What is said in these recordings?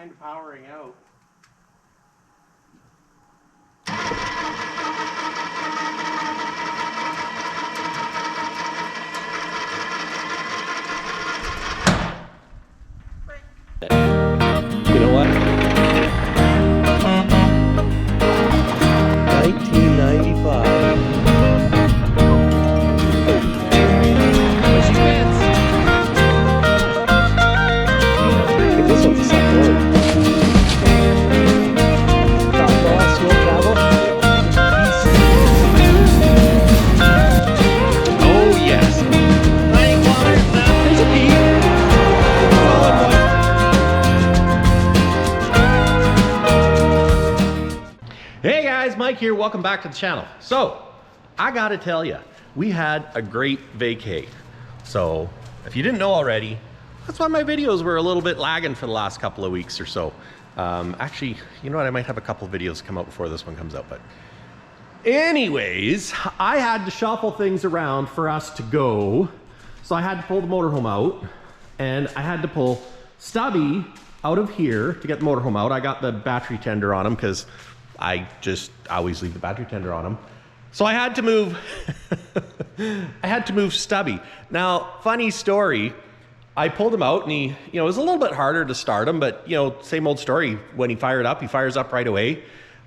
kind of powering out. You know what? 1995. I think this one's a second one. Top glass, slow travel. Oh yes. 90 kilometers now. There's a peak. Hey guys, Mike here. Welcome back to the channel. So, I gotta tell you, we had a great vacay. So, if you didn't know already, that's why my videos were a little bit lagging for the last couple of weeks or so. Actually, you know what? I might have a couple of videos come out before this one comes out, but anyways, I had to shuffle things around for us to go. So I had to pull the motorhome out, and I had to pull Stubby out of here to get the motorhome out. I got the battery tender on him because I always leave the battery tender on him. So I had to move, I had to move Stubby. Now, funny story, I pulled him out and he, it was a little bit harder to start him, but same old story. When he fired up, he fires up right away.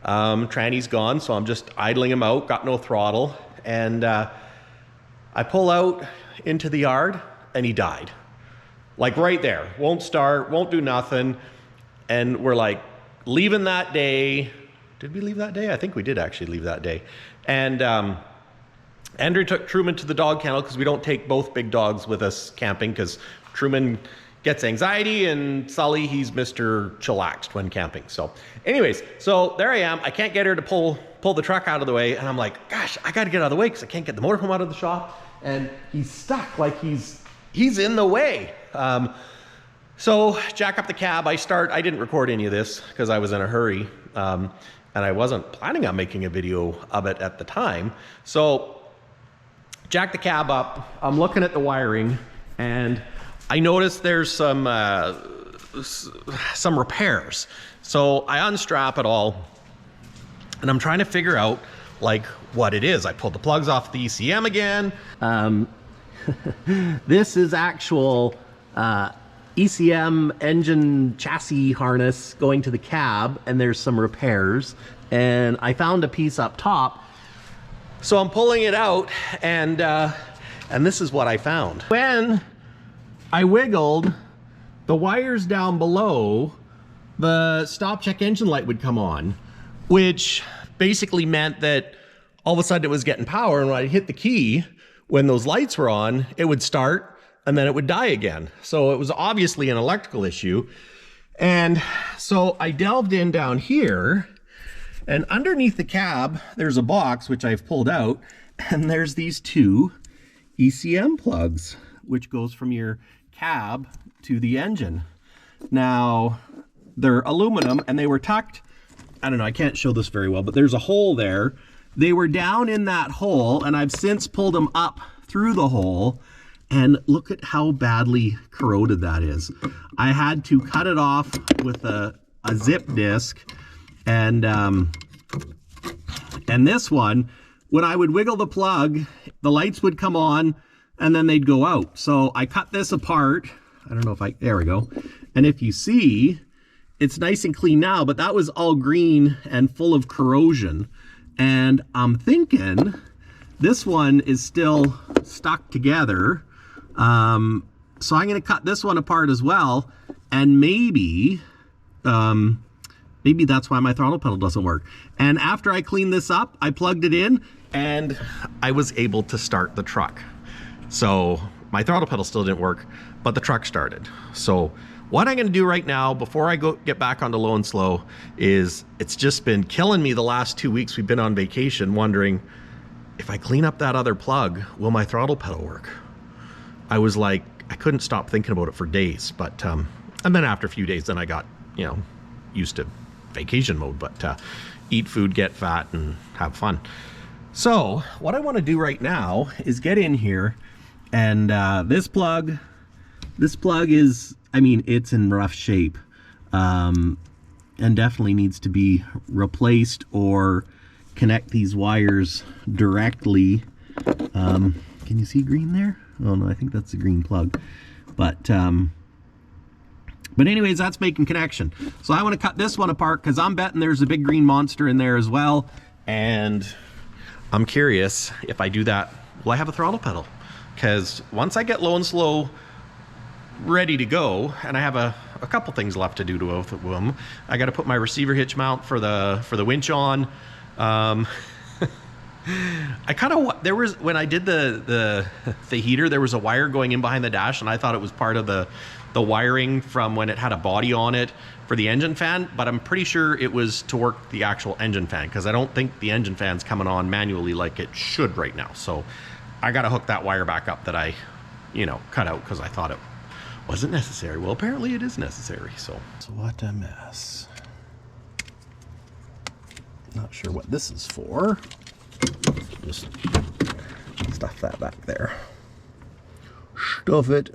Tranny's gone, so I'm just idling him out, got no throttle. And I pull out into the yard and he died. Like right there, won't start, won't do nothing. And we're like leaving that day. Did we leave that day? I think we did actually leave that day. And Andrew took Truman to the dog kennel because we don't take both big dogs with us camping because Truman gets anxiety and Sully, he's Mr. Chillaxed when camping. So anyways, so there I am. I can't get her to pull the truck out of the way. And I'm like, gosh, I got to get out of the way because I can't get the motorhome out of the shop. And he's stuck, like he's in the way. So jack up the cab. I didn't record any of this because I was in a hurry. And I wasn't planning on making a video of it at the time. So jack the cab up. I'm looking at the wiring and I noticed there's some repairs. So I unstrap it all and I'm trying to figure out like what it is. I pulled the plugs off the ECM again. This is actual ECM engine chassis harness going to the cab, and there's some repairs, and I found a piece up top. So I'm pulling it out, and this is what I found. When I wiggled the wires down below, the stop check engine light would come on, which basically meant that all of a sudden it was getting power, and when I hit the key, when those lights were on, it would start and then it would die again. So it was obviously an electrical issue. And so I delved in down here, and underneath the cab, there's a box which I've pulled out, and there's these two ECM plugs, which goes from your cab to the engine. Now, they're aluminum and they were tucked, I don't know, I can't show this very well, but there's a hole there. They were down in that hole, and I've since pulled them up through the hole. And look at how badly corroded that is. I had to cut it off with a zip disc, and this one, when I would wiggle the plug, the lights would come on and then they'd go out. So I cut this apart. I don't know if there we go. And if you see, it's nice and clean now, but that was all green and full of corrosion. And I'm thinking this one is still stuck together. So I'm going to cut this one apart as well, and maybe that's why my throttle pedal doesn't work. And after I cleaned this up, I plugged it in and I was able to start the truck. So my throttle pedal still didn't work, but the truck started. So what I'm going to do right now before I get back onto low and slow is, it's just been killing me the last 2 weeks we've been on vacation, wondering if I clean up that other plug, will my throttle pedal work? I was like, I couldn't stop thinking about it for days, but and then after a few days, then I got used to vacation mode. But eat food, get fat, and have fun. So what I want to do right now is get in here, and this plug is, I mean, it's in rough shape. and definitely needs to be replaced or connect these wires directly. Can you see green there? Oh no, I think that's the green plug. But anyways, that's making connection. So I want to cut this one apart because I'm betting there's a big green monster in there as well. And I'm curious, if I do that, will I have a throttle pedal? Because once I get low and slow ready to go, and I have a couple things left to do to both of them. I got to put my receiver hitch mount for the winch on. I kind of, there was, when I did the heater, there was a wire going in behind the dash, and I thought it was part of the wiring from when it had a body on it for the engine fan, but I'm pretty sure it was to work the actual engine fan, because I don't think the engine fan's coming on manually like it should right now. So I got to hook that wire back up that I, you know, cut out because I thought it wasn't necessary. Well, apparently it is necessary. So what a mess. Not sure what this is for. Just stuff that back there. Stuff it.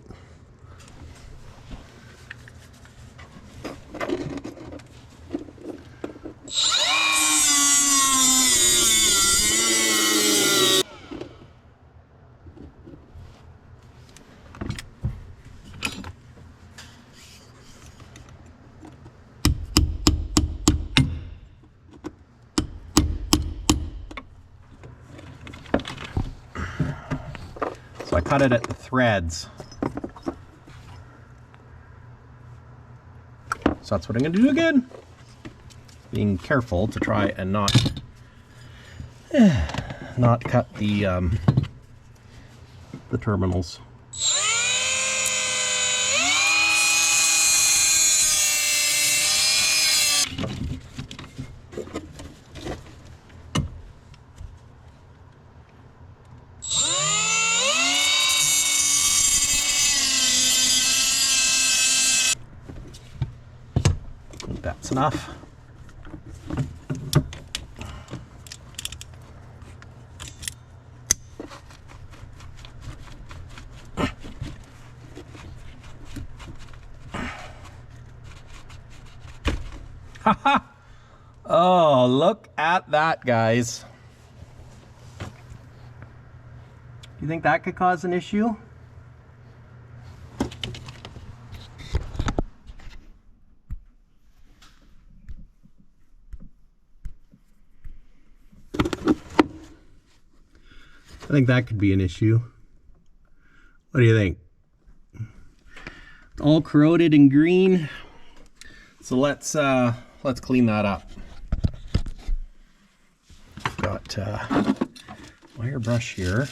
So I cut it at the threads. So that's what I'm going to do again. Being careful to try and not cut the terminals. That's enough. Haha! Oh, look at that, guys. You think that could cause an issue? I think that could be an issue. What do you think? It's all corroded and green. So let's clean that up. Got wire brush here.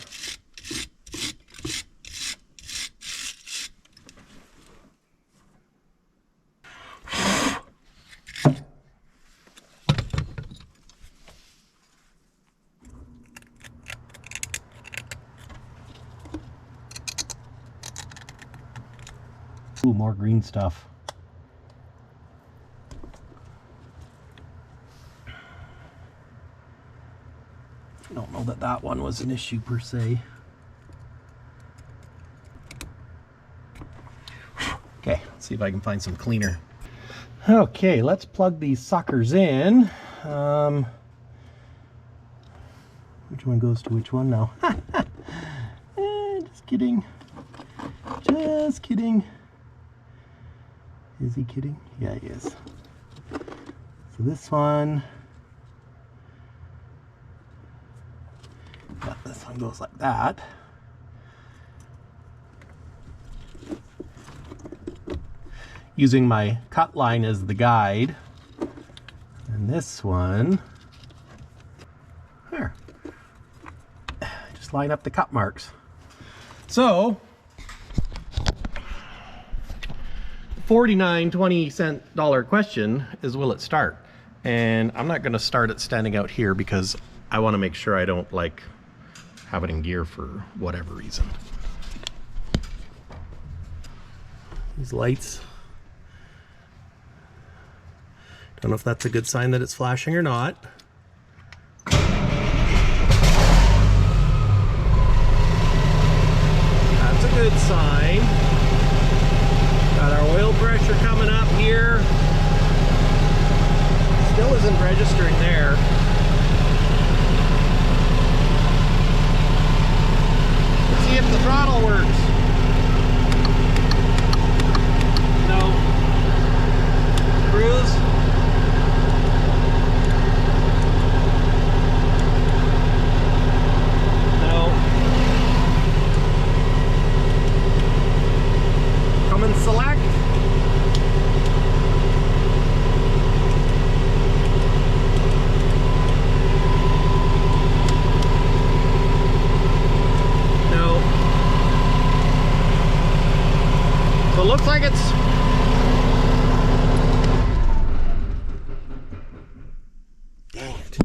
Ooh, more green stuff. I don't know that that one was an issue per se. Okay, let's see if I can find some cleaner. Okay, let's plug these suckers in. Which one goes to which one now? Just kidding. Just kidding. Is he kidding? Yeah, he is. So this one, yeah, this one goes like that. Using my cut line as the guide. And this one, there. Just line up the cut marks. So, $49.20 question is, will it start? And I'm not going to start it standing out here because I want to make sure I don't like have it in gear for whatever reason. These lights, don't know if that's a good sign that it's flashing or not. That's a good sign. Got our oil pressure coming up here. isn't registering there. Let's see if the throttle works. No. Cruise. No. Come and select. So it looks like it's dang it.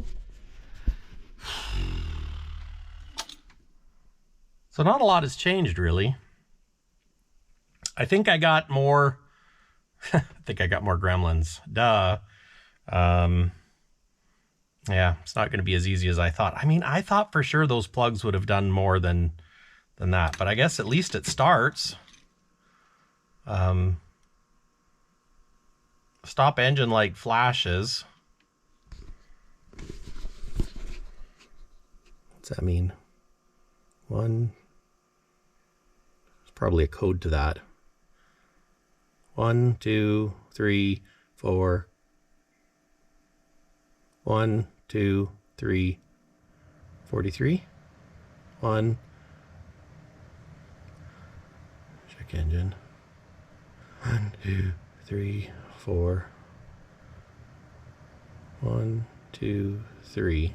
So not a lot has changed really. I think I got more I think I got more gremlins. Duh. Yeah, it's not going to be as easy as I thought. I mean, I thought for sure those plugs would have done more than that, but I guess at least it starts. Stop engine light flashes. What's that mean? There's probably a code to that. 1, 2, 3, 4. 1, 2, 3, 43. 1. Check engine. 1, 2, 3, 4. 1, 2, 3.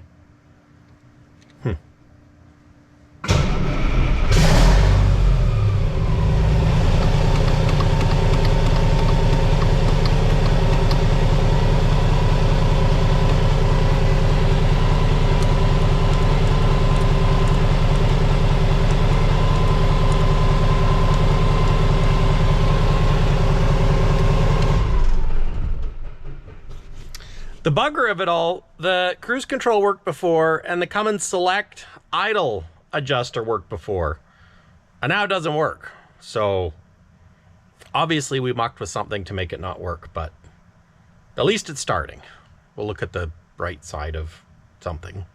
The bugger of it all, the cruise control worked before and the come and select idle adjuster worked before. And now it doesn't work. So obviously we mucked with something to make it not work, but at least it's starting. We'll look at the bright side of something.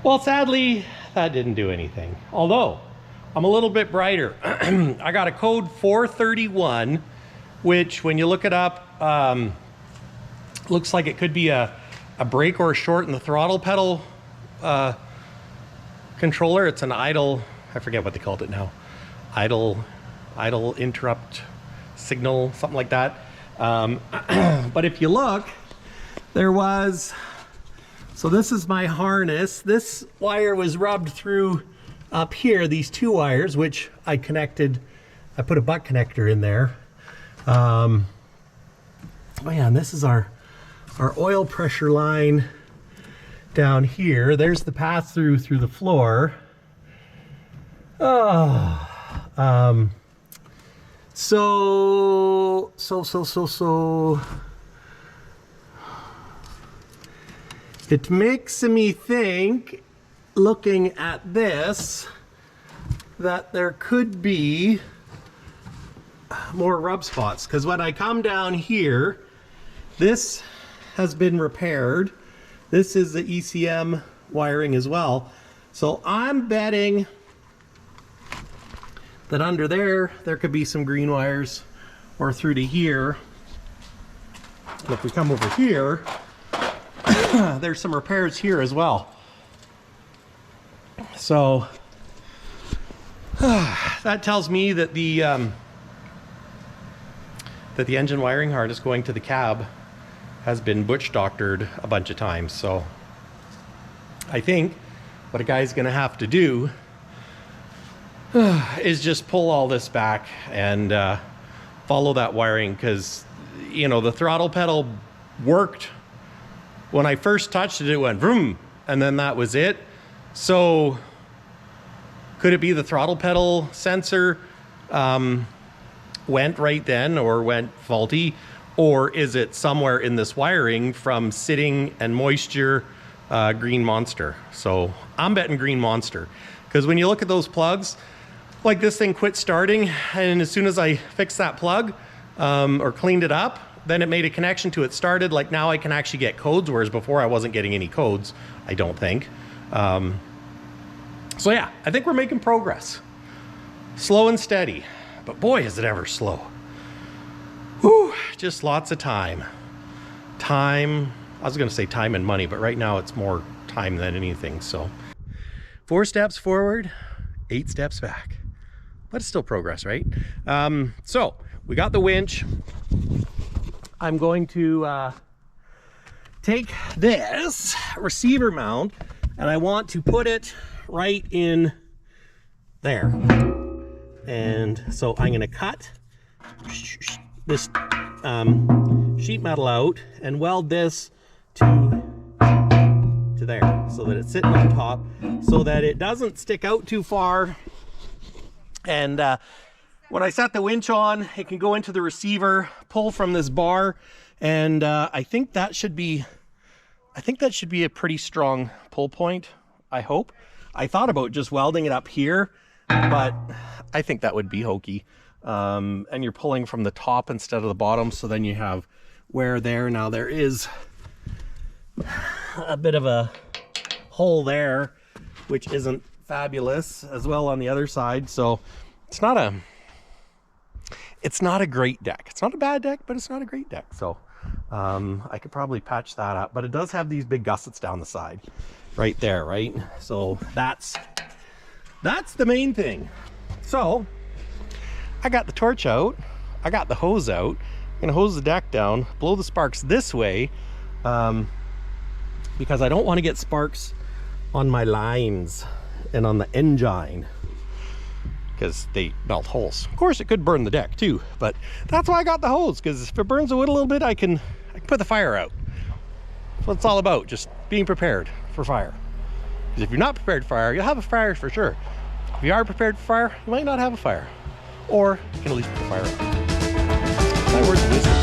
Well, sadly, that didn't do anything. Although I'm a little bit brighter. I got a code 431, which when you look it up, looks like it could be a brake or a short in the throttle pedal controller. It's an idle, I forget what they called it now. Idle interrupt signal, something like that. But if you look, there was, so this is my harness. This wire was rubbed through up here, these two wires, which I connected, I put a butt connector in there. Oh yeah, and this is our oil pressure line down here. There's the pass through the floor. Oh, so it makes me think, looking at this, that there could be more rub spots, because when I come down here, this has been repaired. This is the ECM wiring as well. So I'm betting that under there could be some green wires, or through to here. And if we come over here, there's some repairs here as well. So that tells me that the engine wiring harness going to the cab has been butch doctored a bunch of times. So I think what a guy's gonna have to do is just pull all this back and follow that wiring, because you know the throttle pedal worked when I first touched it. It went vroom, and then that was it. So could it be the throttle pedal sensor went right then, or went faulty, or is it somewhere in this wiring from sitting and moisture, green monster? So I'm betting green monster, because when you look at those plugs, like this thing quit starting, and as soon as I fixed that plug or cleaned it up, then it made a connection to it started. Like now I can actually get codes, whereas before I wasn't getting any codes, I don't think. So yeah, I think we're making progress. Slow and steady, but boy, is it ever slow. Whew, just lots of time. Time, I was gonna say time and money, but right now it's more time than anything, so. 4 steps forward, 8 steps back. But it's still progress, right? So, we got the winch. I'm going to take this receiver mount and I want to put it right in there. And so I'm gonna cut this sheet metal out and weld this to there so that it's sitting on top so that it doesn't stick out too far. And when I set the winch on, it can go into the receiver, pull from this bar, and I think that should be a pretty strong pull point, I hope. I thought about just welding it up here, but I think that would be hokey. And you're pulling from the top instead of the bottom, so then you have wear there. Now there is a bit of a hole there, which isn't fabulous, as well on the other side. So it's not a great deck. It's not a bad deck, but it's not a great deck. So I could probably patch that up, but it does have these big gussets down the side right there, right? So that's the main thing. So I got the torch out, I got the hose out. I'm gonna hose the deck down, blow the sparks this way, because I don't want to get sparks on my lines and on the engine, because they melt holes. Of course, it could burn the deck too, but that's why I got the hose, because if it burns the wood a little bit, I can put the fire out. That's what it's all about, just being prepared for fire. Because if you're not prepared for fire, you'll have a fire for sure. If you are prepared for fire, you might not have a fire. Or you can at least put the fire out. My words of wisdom.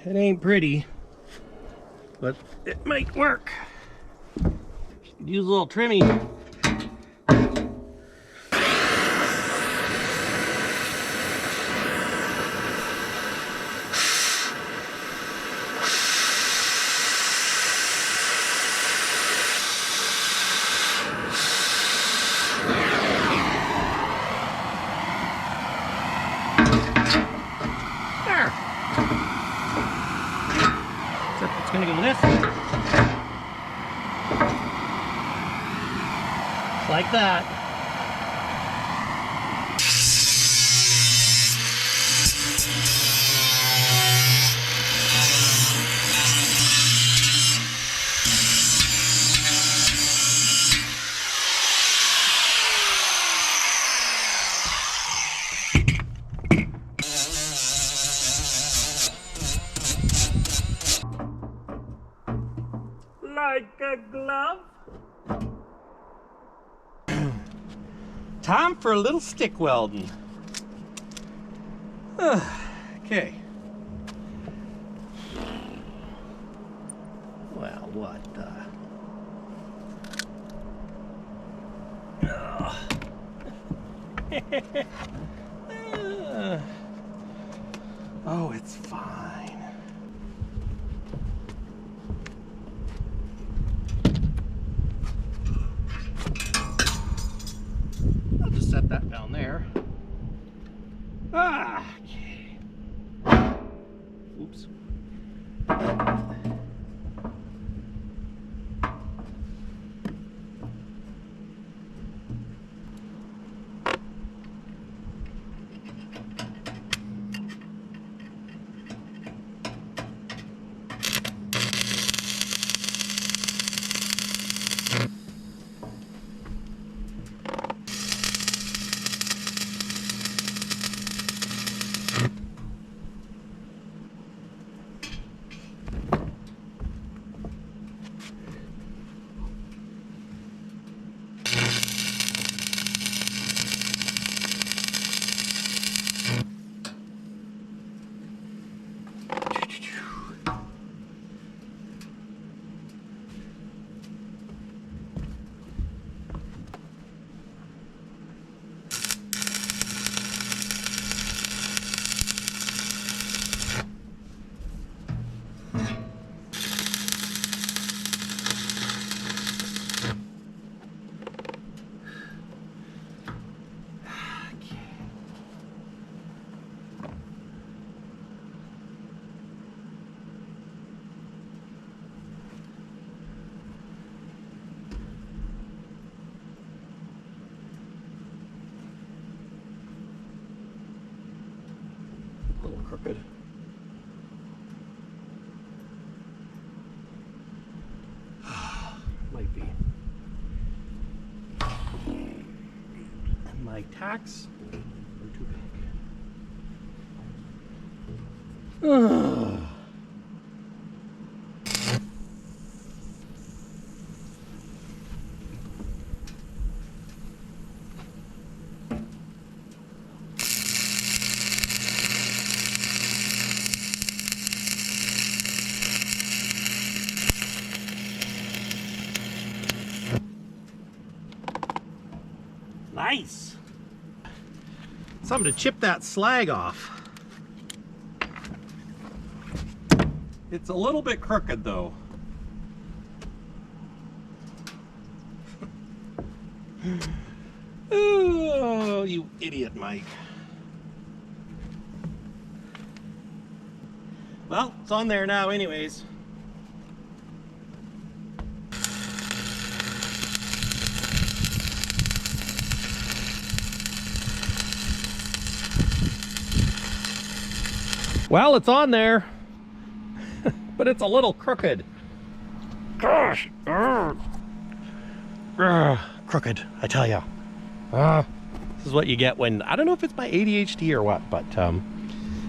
It ain't pretty, but it might work. Use a little trimming. It's gonna go this way. Like that. Like a glove. Time for a little stick welding. Okay. Well, what oh, it's fine. I'll just set that down there. Okay. Oops. A little crooked. Might be. And my tacks are too big. Ugh. Nice. Something to chip that slag off. It's a little bit crooked though. Oh, you idiot, Mike. Well, it's on there now anyways. Well, it's on there, but it's a little crooked. Gosh, crooked, I tell ya. This is what you get when, I don't know if it's my ADHD or what, but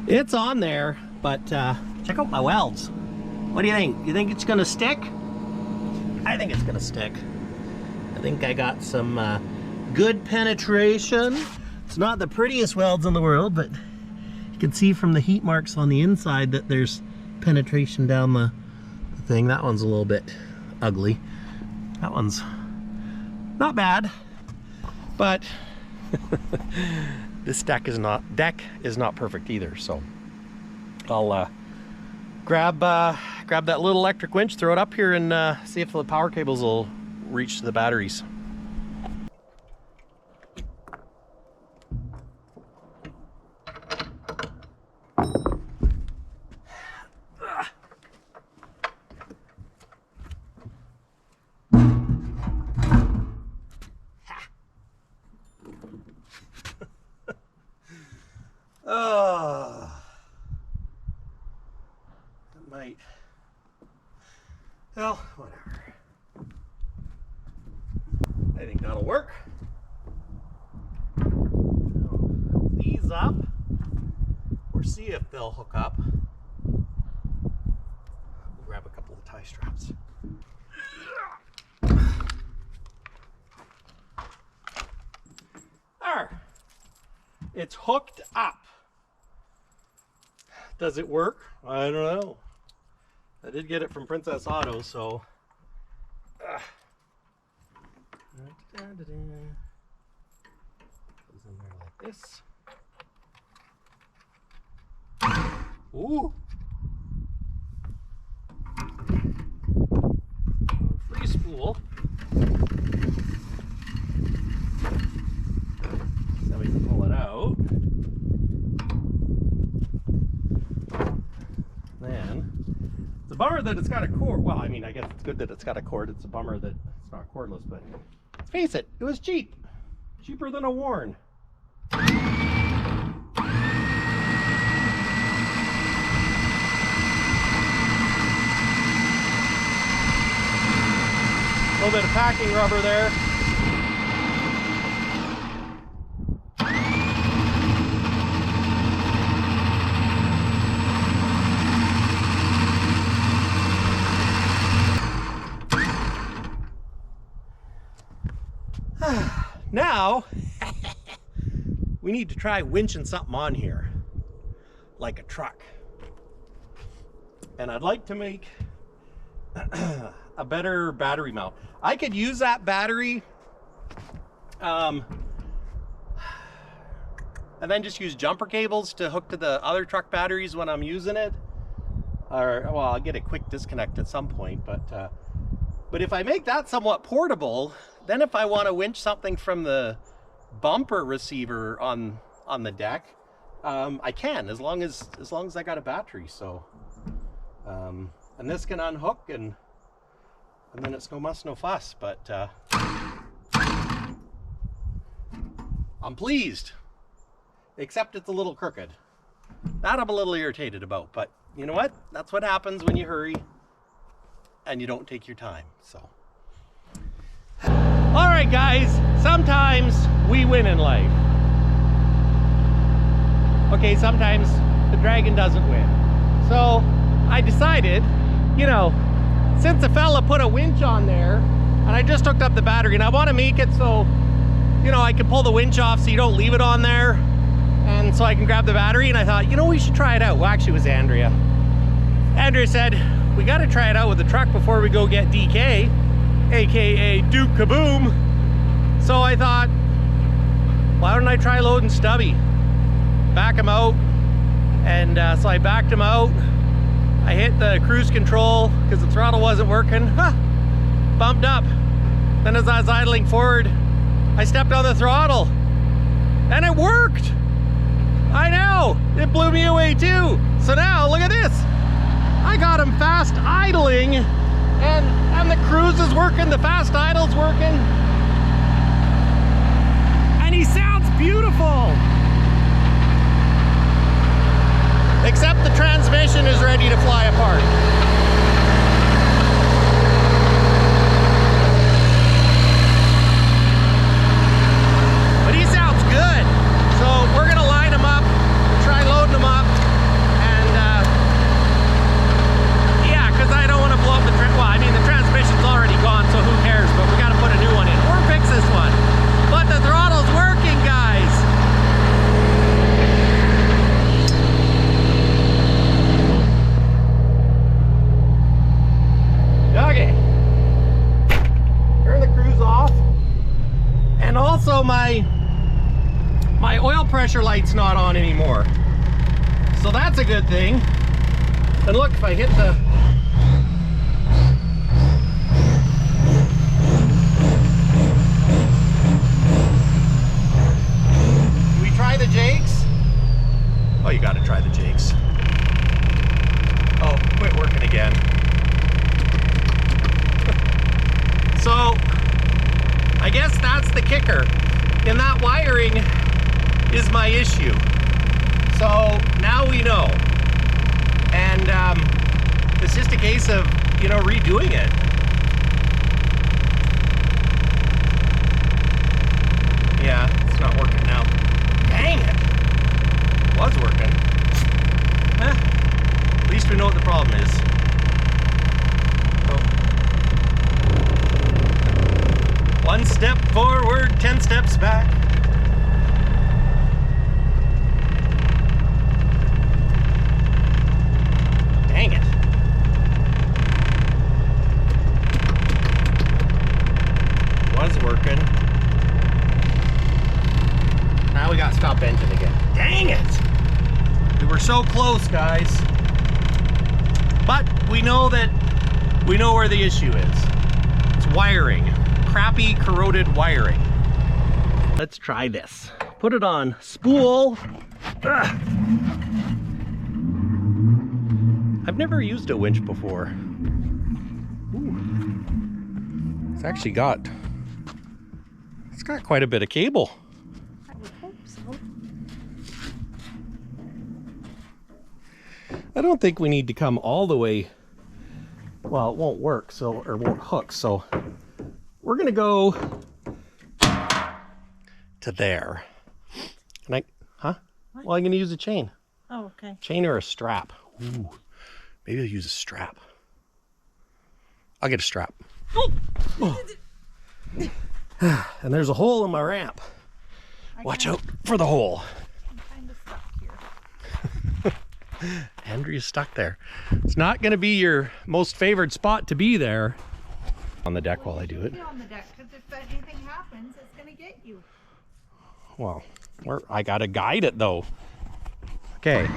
it's on there. But check out my welds. What do you think? You think it's gonna stick? I think it's gonna stick. I think I got some good penetration. It's not the prettiest welds in the world, but you can see from the heat marks on the inside that there's penetration down the thing. That one's a little bit ugly. That one's not bad, but this deck is not perfect either. So I'll grab that little electric winch, throw it up here, and see if the power cables will reach the batteries. Oh, it might. Well, whatever. I think that'll work. I'll hook these up, or see if they'll hook up. We'll grab a couple of tie straps. There. It's hooked up. Does it work? I don't know. I did get it from Princess Auto, so. Goes in there like this. Ooh. Free spool. So we can pull it out. Then, it's a bummer that it's got a cord. Well, I mean, I guess it's good that it's got a cord. It's a bummer that it's not cordless, but let's face it, it was cheap. Cheaper than a Warn. A little bit of packing rubber there. Now, we need to try winching something on here, like a truck. And I'd like to make a better battery mount. I could use that battery and then just use jumper cables to hook to the other truck batteries when I'm using it. Or, well, I'll get a quick disconnect at some point, but if I make that somewhat portable, then if I want to winch something from the bumper receiver on the deck, I can, as long as I got a battery. So, and this can unhook, and then it's no muss, no fuss. But I'm pleased, except it's a little crooked. That I'm a little irritated about, but you know what? That's what happens when you hurry and you don't take your time, so. All right, guys, sometimes we win in life. Okay, sometimes the dragon doesn't win. So I decided, you know, since the fella put a winch on there, and I just hooked up the battery, and I want to make it so, you know, I can pull the winch off so you don't leave it on there, and so I can grab the battery. And I thought, you know, we should try it out. Well, actually, it was Andrea. Andrea said, we got to try it out with the truck before we go get DK, aka Duke Kaboom. So I thought, why don't I try loading Stubby? Back him out. And so I backed him out. I hit the cruise control because the throttle wasn't working. Bumped up. Then as I was idling forward, I stepped on the throttle and it worked. I know, it blew me away too. So now look at this. I got him fast idling, and the cruise is working, the fast idle's working. And he sounds beautiful. Except the transmission is ready to fly apart. But he sounds good. So we're gonna line him up, try loading him up, and yeah, because I don't want to blow up the well, I mean the transmission's already gone, so who cares? But we got to put a new one in or fix this one. But the throttle's working, guys. Okay, turn the cruise off, and also my oil pressure light's not on anymore, so that's a good thing. And look, if I hit the do we try the Jakes? Oh, you gotta try the Jakes. Oh, quit working again. So, I guess that's the kicker. And that wiring is my issue. So, now we know. And it's just a case of, you know, redoing it. Yeah, it's not working now. Dang it. It was working. At least we know what the problem is. One step forward, 10 steps back. Dang it. Was working. Now we got to stop engine again. Dang it. We were so close, guys. But we know where the issue is. It's wiring. Crappy corroded wiring. Let's try this. Put it on spool. Ugh. I've never used a winch before. Ooh. It's actually got quite a bit of cable. I would hope so. I don't think we need to come all the way. Well, it won't work, so, or won't hook, so we're gonna go to there. Can I, huh? What? Well, I'm gonna use a chain. Oh, okay. Chain or a strap. Ooh, maybe I'll use a strap. I'll get a strap. Oh. And there's a hole in my ramp. Watch out for the hole. I'm kind of stuck here. Andrea's stuck there. It's not gonna be your most favored spot to be there. On the deck while I do it. On the deck, because if anything happens, it's gonna get you. Well, I gotta guide it though. Okay.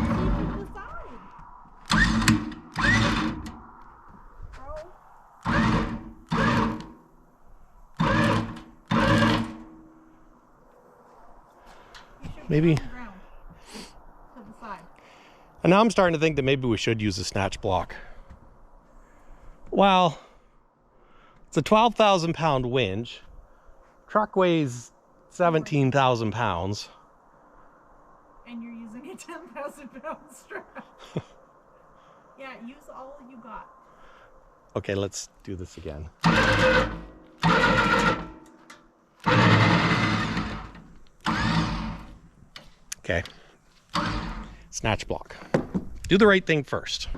Maybe. And now I'm starting to think that maybe we should use a snatch block. Well, it's a 12,000 pound winch. Truck weighs 17,000 pounds. And you're using a 10,000-pound strap. Yeah, use all you got. Okay, let's do this again. Okay. Snatch block. Do the right thing first.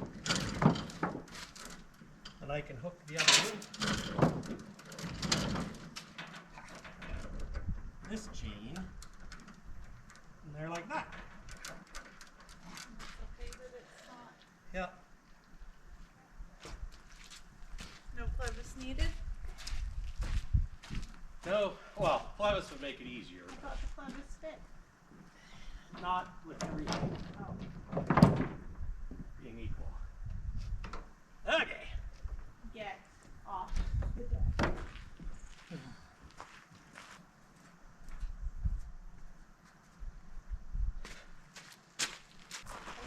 And I can hook the other end. This chain. And they're like that. Okay, that it's not. Yeah. No clevis needed? No, well, clevis would make it easier. I thought the clevis fit. Not with everything Oh. being equal. Okay. Get off the deck. I'll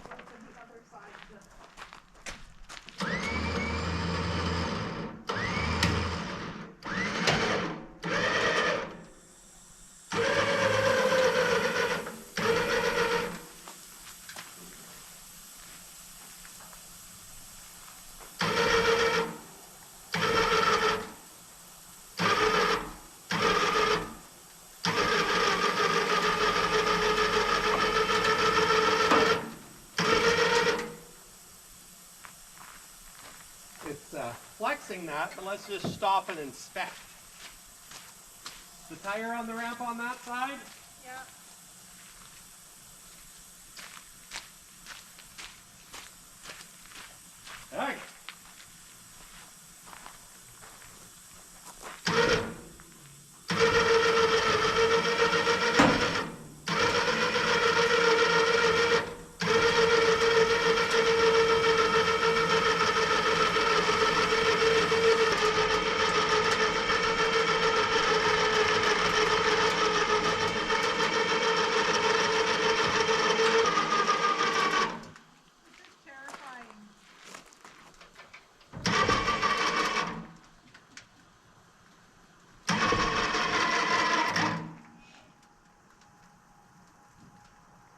go to the other side of the flexing that, but let's just stop and inspect. The tire on the ramp on that side? Yeah. Okay.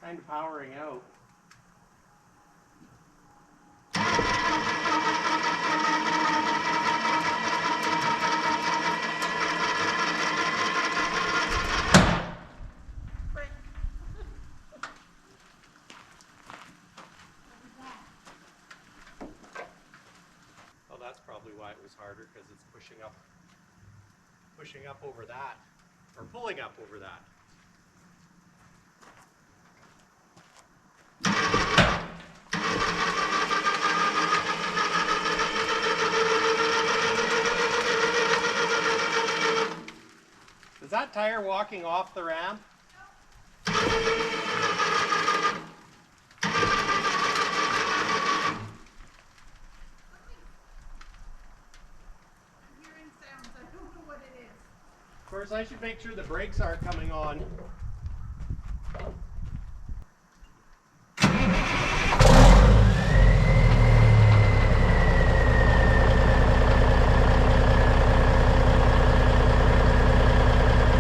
Kind of powering out. Oh, that's probably why it was harder, because it's pushing up over that, or pulling up over that. Is that tire walking off the ramp? Of course, I should make sure the brakes aren't coming on.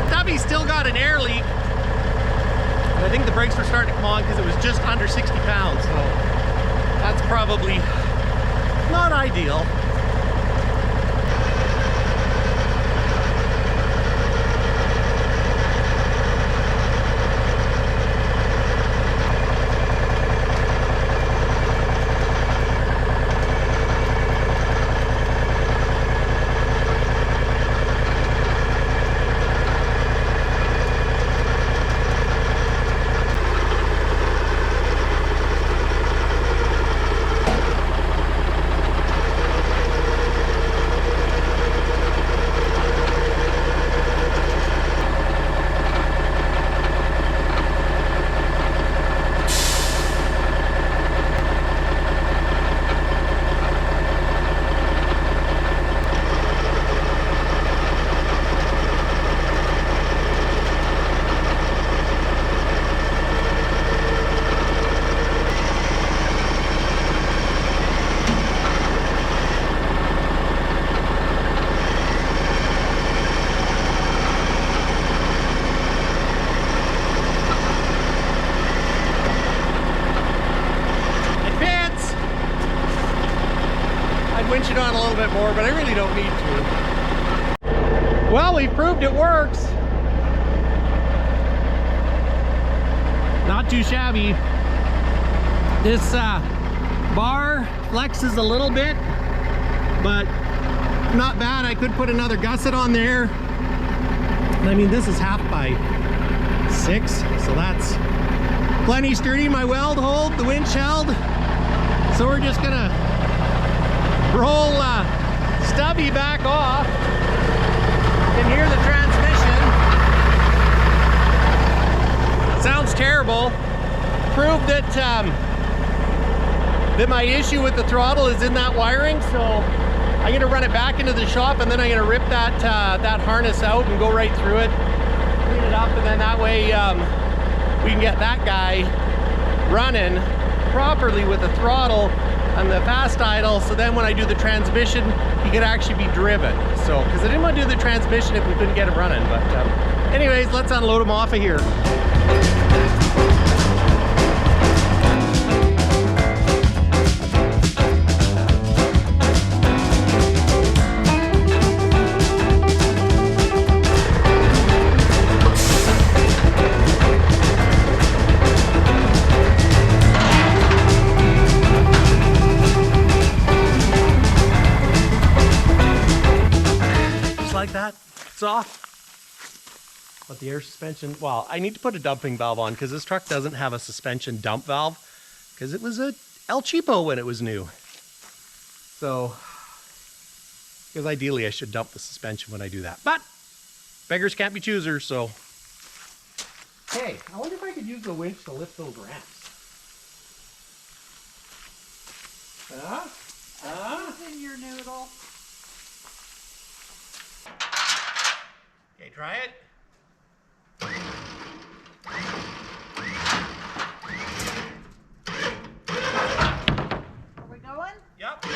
Stubby's still got an air leak. And I think the brakes were starting to come on because it was just under 60 pounds. So that's probably not ideal. winch it on a little bit more, but I really don't need to. Well, we've proved it works. Not too shabby. This bar flexes a little bit, but not bad. I could put another gusset on there. I mean, this is 1/2 by 6, so that's plenty sturdy. My weld hold, the winch held. So we're just gonna roll Stubby back off. You can hear the transmission. Sounds terrible. Proved that that my issue with the throttle is in that wiring, so I'm gonna run it back into the shop, and then I'm gonna rip that that harness out and go right through it, clean it up, and then that way we can get that guy running properly with the throttle and the fast idle, so then when I do the transmission, he could actually be driven. So, because I didn't want to do the transmission if we couldn't get it running. But anyways, let's unload him off of here. Like that, it's off. But the air suspension, well, I need to put a dumping valve on because this truck doesn't have a suspension dump valve because it was a El Cheapo when it was new. So, because ideally I should dump the suspension when I do that, but beggars can't be choosers. So, hey, I wonder if I could use the winch to lift those ramps. In your noodle. Okay, try it. Are we going? Yep. Do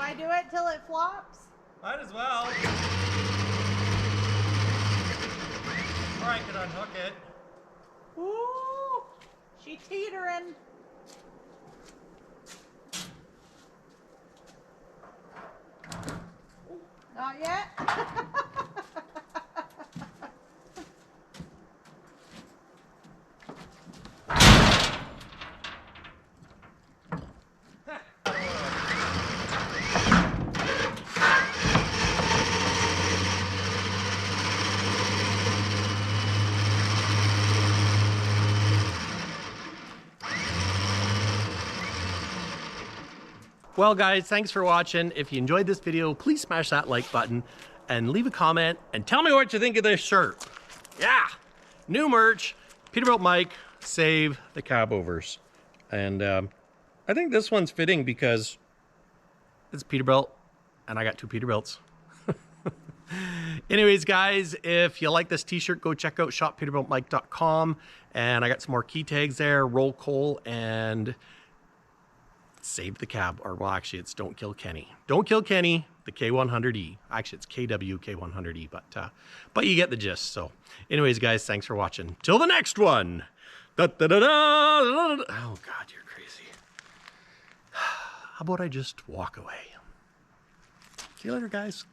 I do it till it flops? Might as well. Or I could unhook it. Ooh, she teetering. Not yet. Well guys, thanks for watching. If you enjoyed this video, please smash that like button and leave a comment and tell me what you think of this shirt. Yeah, new merch, Peterbilt Mike, save the Cabovers. And I think this one's fitting because it's Peterbilt and I got 2 Peterbilts. Anyways guys, if you like this t-shirt, go check out shoppeterbiltmike.com, and I got some more key tags there, roll coal and save the cab, or well actually it's don't kill Kenny. Don't kill Kenny, the K100E. Actually it's KW K100E, but you get the gist. So anyways guys, thanks for watching. Till the next one. Da, da, da, da, da, da. Oh God, you're crazy. How about I just walk away? See you later guys.